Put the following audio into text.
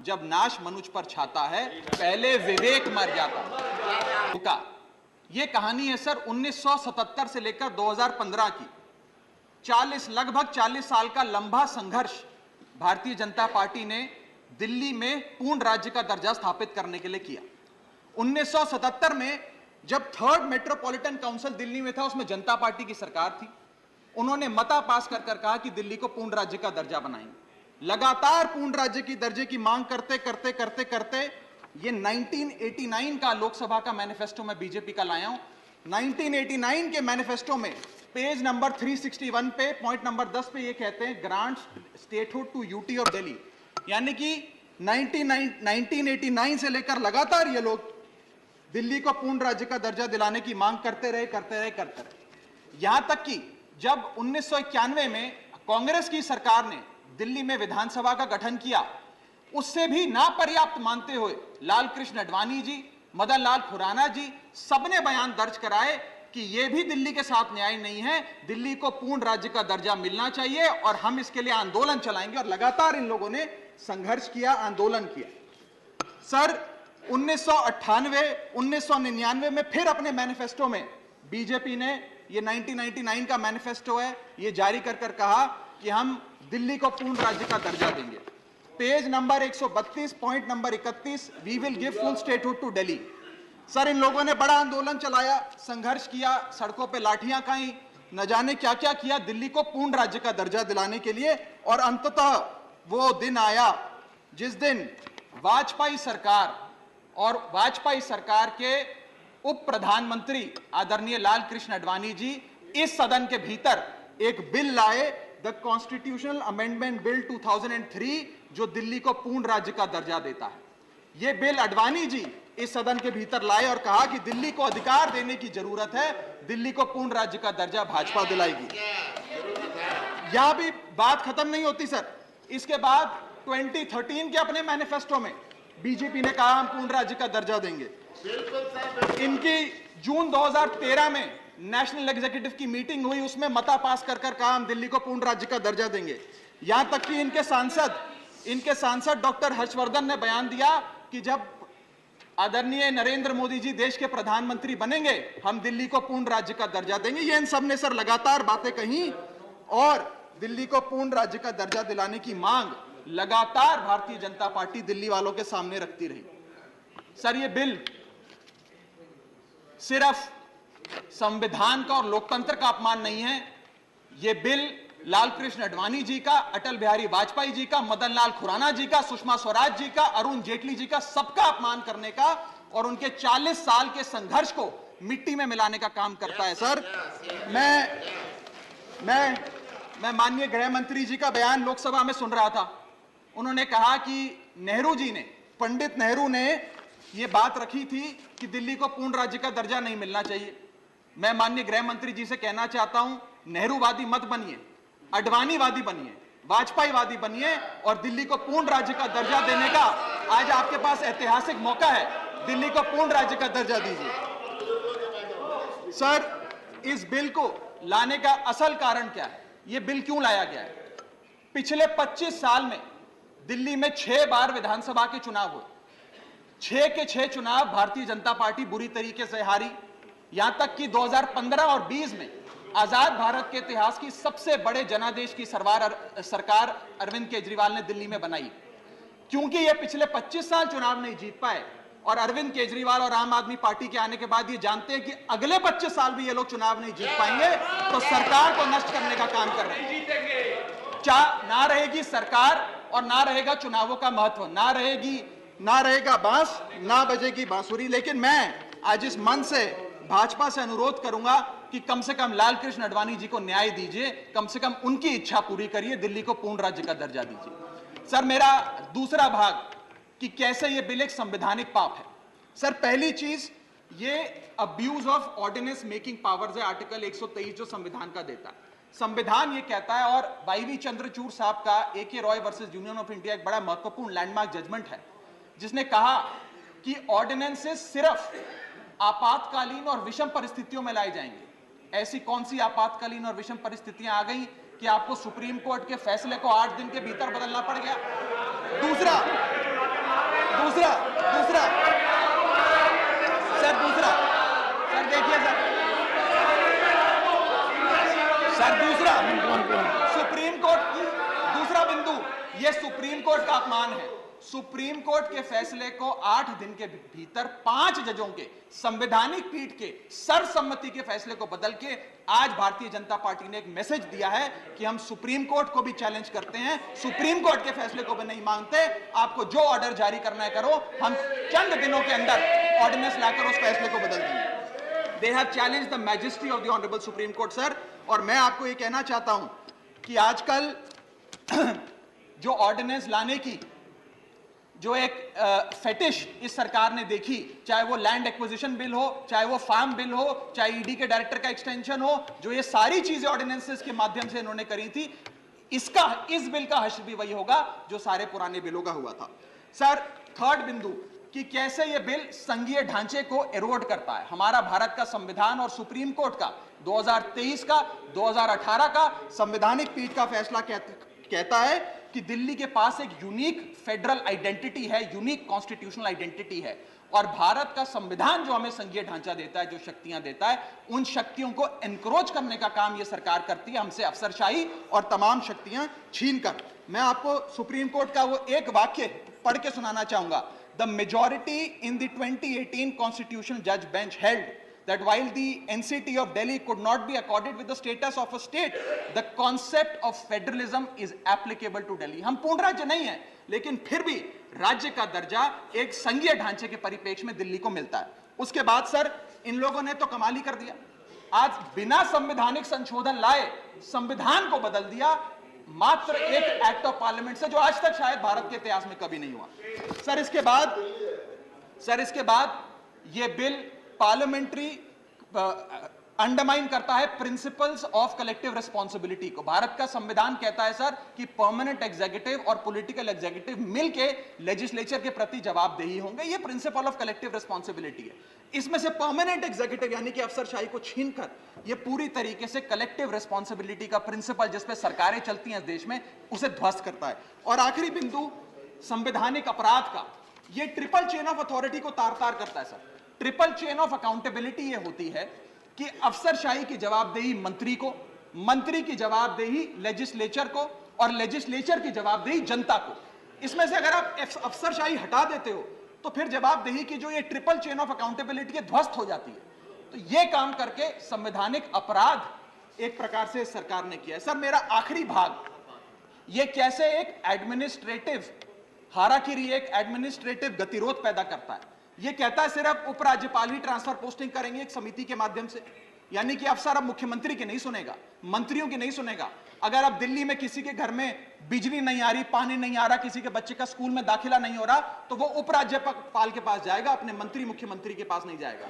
जब नाश मनुज पर छाता है, पहले विवेक मर जाता। ये कहानी है सर 1977 से लेकर 2015 की। लगभग 40 साल का लंबा संघर्ष भारतीय जनता पार्टी ने दिल्ली में पूर्ण राज्य का दर्जा स्थापित करने के लिए किया। 1977 में जब थर्ड मेट्रोपॉलिटन काउंसिल दिल्ली में था, उसमें जनता पार्टी की सरकार थी। उन्होंने मता पास कर कहा कि दिल्ली को पूर्ण राज्य का दर्जा बनाएंगे। लगातार पूर्ण राज्य की दर्जे की मांग करते करते करते करते ये 1989 का लोकसभा का मैनिफेस्टो मैं बीजेपी का लाया हूं। 1989 के मैनिफेस्टो में पेज नंबर 361 पे पॉइंट नंबर 10 पे ये कहते हैं, grant statehood to UT of Delhi. यानी कि 1989 से लेकर लगातार ये लोग दिल्ली को पूर्ण राज्य का दर्जा दिलाने की मांग करते रहे। यहां तक कि जब 1991 में कांग्रेस की सरकार ने दिल्ली में विधानसभा का गठन किया, उससे भी ना पर्याप्त मानते हुए लाल कृष्ण आडवाणी जी, मदन लाल खुराना जी सबने बयान दर्ज कराए कि यह भी दिल्ली के साथ न्याय नहीं है, दिल्ली को पूर्ण राज्य का दर्जा मिलना चाहिए और हम इसके लिए आंदोलन चलाएंगे। और लगातार इन लोगों ने संघर्ष किया, आंदोलन किया। सर 1998, 1999 में फिर अपने मैनिफेस्टो में बीजेपी ने, ये 1999 का मैनिफेस्टो है, ये जारी कर कहा कि हम दिल्ली को पूर्ण राज्य का दर्जा देंगे। Page number 132 point number 31, we will give full statehood to Delhi. Sir इन लोगों ने बड़ा आंदोलन चलाया, संघर्ष किया, सड़कों पे लाठियां खाई, न जाने क्या क्या किया दिल्ली को पूर्ण राज्य का दर्जा दिलाने के लिए। और अंततः वो दिन आया जिस दिन वाजपेयी सरकार और वाजपेयी सरकार के उप प्रधानमंत्री आदरणीय लाल कृष्ण आडवाणी जी इस सदन के भीतर एक बिल लाए, द कॉन्स्टिट्यूशनल अमेंडमेंट बिल 2003, जो दिल्ली को पूर्ण राज्य का दर्जा देता है। यह बिल आडवाणी जी इस सदन के भीतर लाए और कहा कि दिल्ली को अधिकार देने की जरूरत है, दिल्ली को पूर्ण राज्य का दर्जा भाजपा दिलाएगी। यहां भी बात खत्म नहीं होती सर। इसके बाद 2013 के अपने मैनिफेस्टो में बीजेपी ने कहा हम पूर्ण राज्य का दर्जा देंगे। इनकी जून 2013 में नेशनल एग्जीक्यूटिव की मीटिंग हुई, उसमें मता पास कर कहा हम दिल्ली को पूर्ण राज्य का दर्जा देंगे। यहां तक कि इनके सांसद डॉक्टर हर्षवर्धन ने बयान दिया कि जब आदरणीय नरेंद्र मोदी जी देश के प्रधानमंत्री बनेंगे, हम दिल्ली को पूर्ण राज्य का दर्जा देंगे। ये इन सब ने सर लगातार बातें कही और दिल्ली को पूर्ण राज्य का दर्जा दिलाने की मांग लगातार भारतीय जनता पार्टी दिल्ली वालों के सामने रखती रही। सर ये बिल सिर्फ संविधान का और लोकतंत्र का अपमान नहीं है, यह बिल लाल कृष्ण आडवाणी जी का, अटल बिहारी वाजपेयी जी का, मदन लाल खुराना जी का, सुषमा स्वराज जी का, अरुण जेटली जी का, सबका अपमान करने का और उनके 40 साल के संघर्ष को मिट्टी में मिलाने का काम करता है। सर मैं माननीय गृह मंत्री जी का बयान लोकसभा में सुन रहा था। उन्होंने कहा कि नेहरू जी ने, पंडित नेहरू ने यह बात रखी थी कि दिल्ली को पूर्ण राज्य का दर्जा नहीं मिलना चाहिए। मैं माननीय गृह मंत्री जी से कहना चाहता हूं, नेहरूवादी मत बनिए, आडवाणीवादी बनिए, वाजपेयीवादी बनिए और दिल्ली को पूर्ण राज्य का दर्जा देने का आज आपके पास ऐतिहासिक मौका है। दिल्ली को पूर्ण राज्य का दर्जा दीजिए। सर इस बिल को लाने का असल कारण क्या है, यह बिल क्यों लाया गया है? पिछले 25 साल में दिल्ली में 6 बार विधानसभा के चुनाव हुए, 6 के 6 चुनाव भारतीय जनता पार्टी बुरी तरीके से हारी। यहां तक कि 2015 और 20 में आजाद भारत के इतिहास की सबसे बड़े जनादेश की सरकार अरविंद केजरीवाल ने दिल्ली में बनाई। क्योंकि ये पिछले 25 साल चुनाव नहीं जीत पाए और अरविंद केजरीवाल और आम आदमी पार्टी के आने के बाद ये जानते हैं कि अगले 25 साल भी ये लोग चुनाव नहीं जीत पाएंगे, तो सरकार को नष्ट करने का काम कर रहे हैं। ना रहेगी सरकार और ना रहेगा चुनावों का महत्व, ना रहेगा बांस, ना बजेगी बांसुरी। लेकिन मैं आज इस मन से भाजपा से अनुरोध करूंगा कि कम से कम लाल कृष्ण आडवाणी जी को न्याय दीजिए, कम से कम उनकी इच्छा पूरी करिए, दिल्ली को पूर्ण राज्य का दर्जा दीजिए। सर मेरा दूसरा भाग कि कैसे यह बिल एक संवैधानिक पाप है। सर पहली चीज, ये abuse of ordinance making powers है, आर्टिकल 123 जो संविधान का देता है। संविधान ये कहता है, और वाईवी चंद्रचूड़ साहब का AK Roy versus union of India एक बड़ा महत्वपूर्ण लैंडमार्क जजमेंट है, जिसने कहा कि ऑर्डिनेंसेस सिर्फ आपातकालीन और विषम परिस्थितियों में लाए जाएंगे। ऐसी कौन सी आपातकालीन और विषम परिस्थितियां आ गई कि आपको सुप्रीम कोर्ट के फैसले को 8 दिन के भीतर बदलना पड़ गया? दूसरा, दूसरा दूसरा सर, दूसरा सर, देखिए सर, दूसरा सुप्रीम कोर्ट की दूसरा बिंदु, यह सुप्रीम कोर्ट का अपमान है। सुप्रीम कोर्ट के फैसले को 8 दिन के भीतर 5 जजों के संवैधानिक पीठ के सर्वसम्मति के फैसले को बदल के आज भारतीय जनता पार्टी ने एक मैसेज दिया है कि हम सुप्रीम कोर्ट को भी चैलेंज करते हैं, सुप्रीम कोर्ट के फैसले को भी नहीं मांगते, आपको जो ऑर्डर जारी करना है करो, हम चंद दिनों के अंदर ऑर्डिनेंस लाकर उस फैसले को बदल देंगे। They have challenge the majesty of the honourable supreme court sir. और मैं आपको ये कहना चाहता हूं कि आजकल जो ऑर्डिनेंस लाने की जो एक फेटिश इस सरकार ने देखी, चाहे वो लैंड एक्विजिशन बिल हो, चाहे वो फार्म बिल हो, चाहे ईडी के डायरेक्टर का एक्सटेंशन हो, जो ये सारी चीजें ऑर्डिनेंसेस के माध्यम से इन्होंने करी थी, इस बिल का हश्र भी वही होगा जो सारे पुराने बिलों का हुआ था। सर, थर्ड बिंदु कि कैसे ये बिल संघीय ढांचे को एरोड करता है। हमारा भारत का संविधान और सुप्रीम कोर्ट का 2023 का 2018 का संवैधानिक पीठ का फैसला कहता है कि दिल्ली के पास एक यूनिक फेडरल आइडेंटिटी है, यूनिक कॉन्स्टिट्यूशनल आइडेंटिटी है, और भारत का संविधान जो हमें संघीय ढांचा देता है, जो शक्तियां देता है, उन शक्तियों को एनक्रोच करने का काम यह सरकार करती है, हमसे अफसरशाही और तमाम शक्तियां छीनकर। मैं आपको सुप्रीम कोर्ट का वो एक वाक्य पढ़ के सुनाना चाहूंगा। The majority in the 2018 constitutional जज bench held that while the NCT of Delhi could not be accorded with the status of a state, the concept of federalism is applicable to Delhi. हम पूर्ण राज्य नहीं है, लेकिन फिर भी राज्य का दर्जा एक संघीय ढांचे के परिप्रेक्ष्य में दिल्ली को मिलता है। उसके बाद सर, इन लोगों ने तो कमाल ही कर दिया, आज बिना संवैधानिक संशोधन लाए संविधान को बदल दिया, मात्र एक एक्ट ऑफ पार्लियामेंट से, जो आज तक शायद भारत के इतिहास में कभी नहीं हुआ। सर, इसके बाद यह बिल पार्लियामेंट्री अंडरमाइन करता है प्रिंसिपल्स ऑफ कलेक्टिव रिस्पांसिबिलिटी को। भारत का संविधान कहता है सर कि परमानेंट एग्जीक्यूटिव और पॉलिटिकल एग्जीक्यूटिव मिलके लेजिस्लेचर के प्रति जवाबदेही होंगे, ये प्रिंसिपल ऑफ कलेक्टिव रिस्पांसिबिलिटी है। इसमें से परमानेंट एग्जीक्यूटिव यानी कि अफसरशाही को छीनकर ये पूरी तरीके से कलेक्टिव रिस्पांसिबिलिटी का प्रिंसिपल, जिसपे सरकारें चलती हैं इस देश में, उसे ध्वस्त करता है। और आखिरी बिंदु, संवैधानिक अपराध का, ये ट्रिपल चेन ऑफ अथॉरिटी को तार तार करता है sir. Triple chain of accountability ये होती है कि अफसरशाही की जवाबदेही मंत्री को, मंत्री की जवाबदेही लेजिस्लेचर को, और लेजिस्लेचर की जवाबदेही जनता को। इसमें से अगर आप अफसरशाही हटा देते हो तो फिर जवाबदेही की जो ये ट्रिपल चेन ऑफ अकाउंटेबिलिटी है ध्वस्त हो जाती है। तो ये काम करके संवैधानिक अपराध एक प्रकार से सरकार ने किया है। सर, मेरा आखिरी भाग, ये कैसे एक एडमिनिस्ट्रेटिव हाराकिरी, एक एडमिनिस्ट्रेटिव गतिरोध पैदा करता है। ये कहता है सिर्फ उपराज्यपाल ही ट्रांसफर पोस्टिंग करेंगे एक समिति के माध्यम से, यानी कि अफसर अब मुख्यमंत्री की नहीं सुनेगा, मंत्रियों की नहीं सुनेगा। अगर अब दिल्ली में किसी के घर में बिजली नहीं आ रही, पानी नहीं आ रहा, किसी के बच्चे का स्कूल में दाखिला नहीं हो रहा, तो वो उपराज्यपाल के पास जाएगा, अपने मंत्री मुख्यमंत्री के पास नहीं जाएगा।